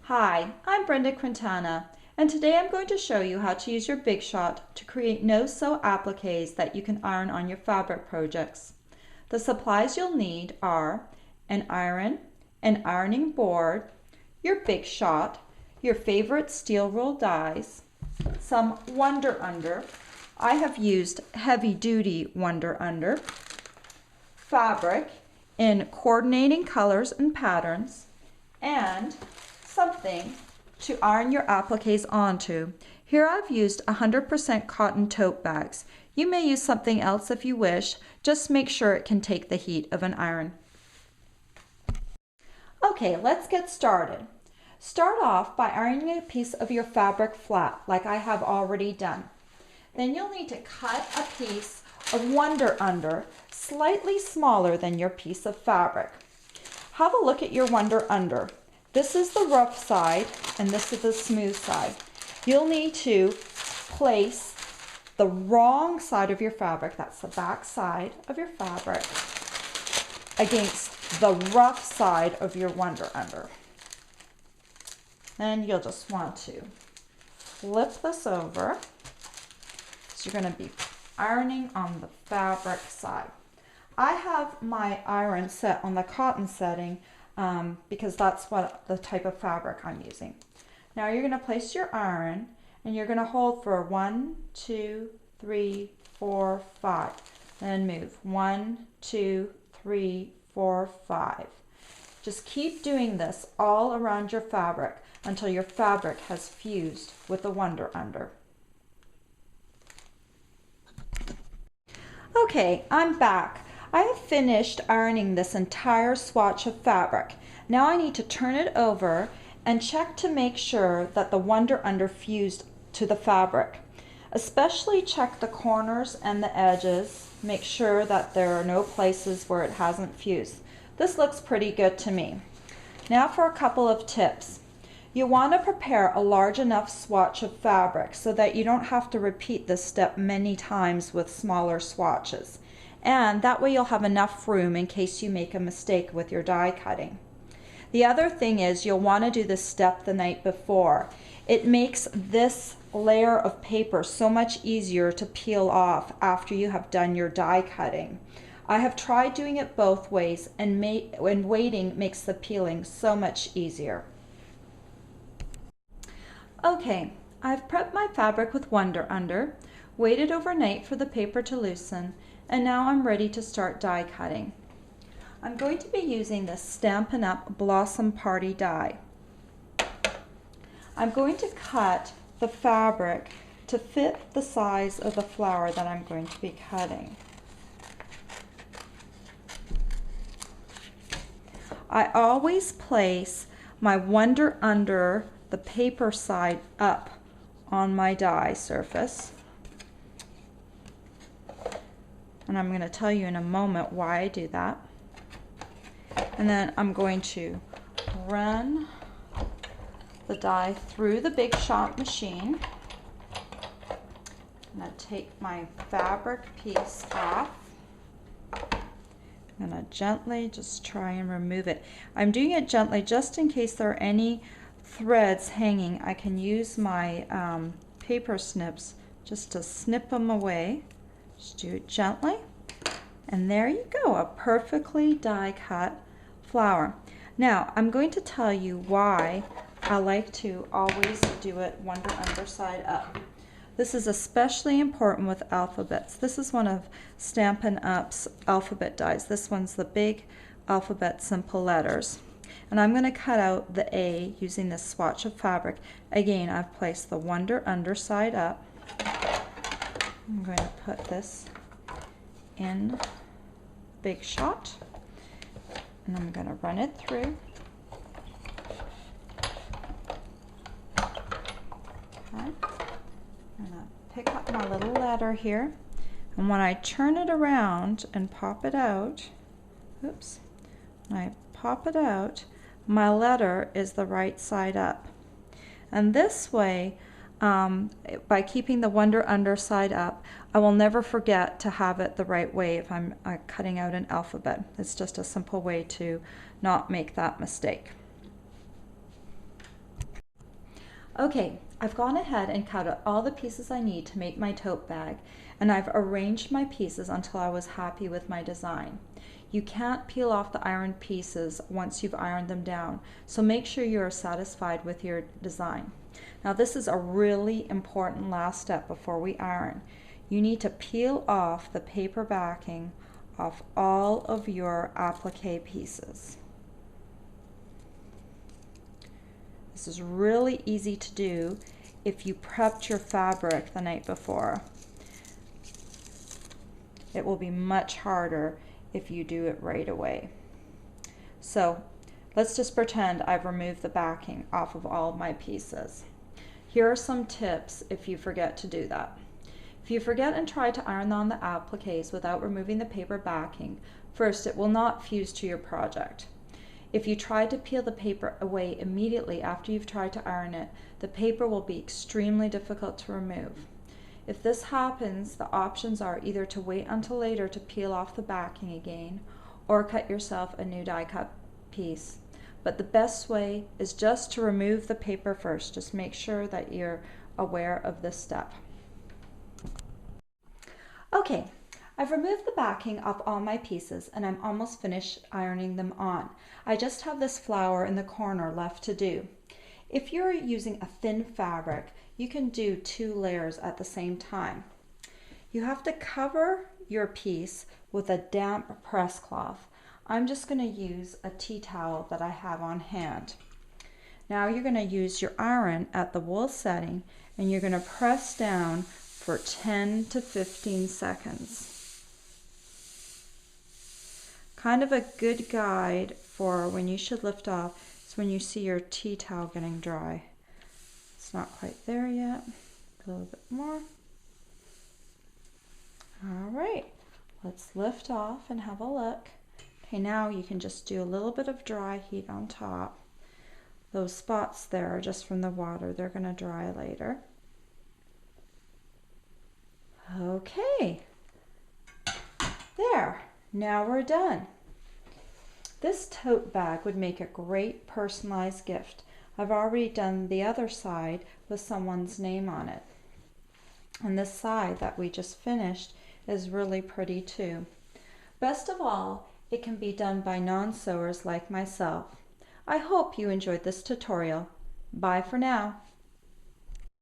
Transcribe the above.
Hi, I'm Brenda Quintana, and today I'm going to show you how to use your Big Shot to create no-sew appliques that you can iron on your fabric projects. The supplies you'll need are an iron, an ironing board, your Big Shot, your favorite steel roll dies, some Wonder Under. I have used heavy-duty Wonder Under, fabric in coordinating colors and patterns, and something to iron your appliques onto. Here I've used 100% cotton tote bags. You may use something else if you wish, just make sure it can take the heat of an iron. Okay, let's get started. Start off by ironing a piece of your fabric flat, like I have already done. Then you'll need to cut a piece of Wonder Under, slightly smaller than your piece of fabric. Have a look at your Wonder Under. This is the rough side and this is the smooth side. You'll need to place the wrong side of your fabric, that's the back side of your fabric, against the rough side of your Wonder Under. Then you'll just want to flip this over. So you're going to be ironing on the fabric side. I have my iron set on the cotton setting because that's what the type of fabric I'm using. Now you're going to place your iron and you're going to hold for 1, 2, 3, 4, 5. Then move 1, 2, 3, 4, 5. Just keep doing this all around your fabric until your fabric has fused with the Wonder Under. Okay, I'm back. I have finished ironing this entire swatch of fabric. Now I need to turn it over and check to make sure that the Wonder Under fused to the fabric. Especially check the corners and the edges. Make sure that there are no places where it hasn't fused. This looks pretty good to me. Now for a couple of tips. You want to prepare a large enough swatch of fabric so that you don't have to repeat this step many times with smaller swatches. And that way you'll have enough room in case you make a mistake with your die cutting. The other thing is you'll want to do this step the night before. It makes this layer of paper so much easier to peel off after you have done your die cutting. I have tried doing it both ways and waiting makes the peeling so much easier. Okay, I've prepped my fabric with Wonder Under, waited overnight for the paper to loosen, and now I'm ready to start die cutting. I'm going to be using this Stampin' Up! Blossom Party die. I'm going to cut the fabric to fit the size of the flower that I'm going to be cutting. I always place my Wonder Under the paper side up on my die surface. And I'm going to tell you in a moment why I do that. And then I'm going to run the die through the Big Shot machine. I'm going to take my fabric piece off. I'm going to gently just try and remove it. I'm doing it gently just in case there are any threads hanging. I can use my paper snips just to snip them away. Just do it gently. And there you go, a perfectly die cut flower. Now I'm going to tell you why I like to always do it Wonder Underside up. This is especially important with alphabets. This is one of Stampin' Up's alphabet dies. This one's the big alphabet simple letters. And I'm going to cut out the A using this swatch of fabric. Again, I've placed the Wonder Underside up. I'm going to put this in Big Shot. And I'm going to run it through. Okay. I'm going to pick up my little letter here. And when I turn it around and pop it out, oops, when I pop it out, my letter is the right side up. And this way, by keeping the Wonder Underside up, I will never forget to have it the right way if I'm cutting out an alphabet. It's just a simple way to not make that mistake. Okay, I've gone ahead and cut out all the pieces I need to make my tote bag, and I've arranged my pieces until I was happy with my design. You can't peel off the ironed pieces once you've ironed them down, so make sure you are satisfied with your design. Now this is a really important last step before we iron. You need to peel off the paper backing off all of your applique pieces. This is really easy to do if you prepped your fabric the night before. It will be much harder if you do it right away. So let's just pretend I've removed the backing off of all of my pieces. Here are some tips if you forget to do that. If you forget and try to iron on the appliques without removing the paper backing, first, it will not fuse to your project. If you try to peel the paper away immediately after you've tried to iron it, the paper will be extremely difficult to remove. If this happens, the options are either to wait until later to peel off the backing again, or cut yourself a new die cut piece. But the best way is just to remove the paper first. Just make sure that you're aware of this step. Okay, I've removed the backing off all my pieces and I'm almost finished ironing them on. I just have this flower in the corner left to do. If you're using a thin fabric, you can do 2 layers at the same time. You have to cover your piece with a damp press cloth. I'm just going to use a tea towel that I have on hand. Now you're going to use your iron at the wool setting and you're going to press down for 10 to 15 seconds. Kind of a good guide for when you should lift off is when you see your tea towel getting dry. It's not quite there yet. A little bit more. All right, let's lift off and have a look. Okay, now you can just do a little bit of dry heat on top. Those spots there are just from the water. They're going to dry later. Okay, there. Now we're done. This tote bag would make a great personalized gift. I've already done the other side with someone's name on it. And this side that we just finished is really pretty too. Best of all, it can be done by non-sewers like myself. I hope you enjoyed this tutorial. Bye for now.